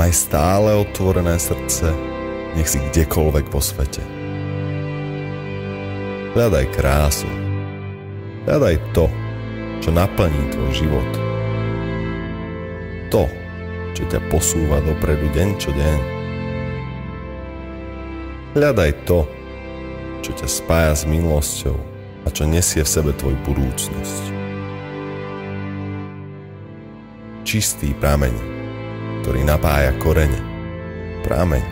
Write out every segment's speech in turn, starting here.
Maj stále otvorené srdce, nech si kdekoľvek vo svete. Hľadaj krásu. Hľadaj to, čo naplní tvoj život. To, čo ťa posúva dopredu deň čo deň. Hľadaj to, čo ťa spája s minulosťou a čo nesie v sebe tvoju budúcnosť. Čistý prameň, ktorý napája korene. Prameň,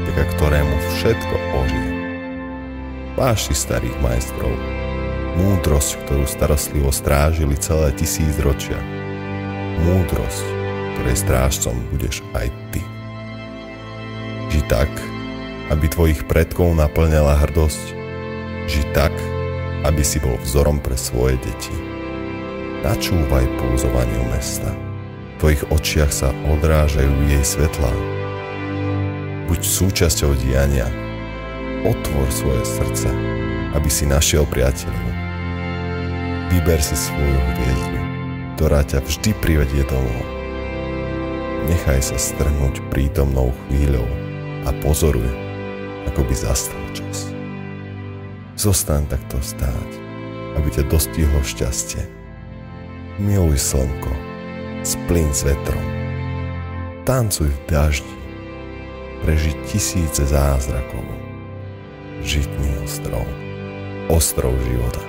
vďaka ktorému všetko ožije. Váž si starých majstrov, múdrosť, ktorú starostlivo strážili celé 1000 ročia. Múdrosť, ktorej strážcom budeš aj ty. Ži tak, aby tvojich predkov naplňala hrdosť. Ži tak, aby si bol vzorom pre svoje deti. Načúvaj pulzovaniu mesta. V tvojich očiach sa odrážajú jej svetlá. Buď súčasťou diania. Otvor svoje srdce, aby si našiel priateľov. Vyber si svoju hviezdu, ktorá ťa vždy privedie domov. Nechaj sa strhnúť prítomnou chvíľou a pozoruj, ako by zastal čas. Zostaň takto stáť, aby ťa dostihlo šťastie. Miluj slnko, splíň s vetrom. Tancuj v daždi, preži 1000 zázrakov. Žitný ostrov, ostrov života.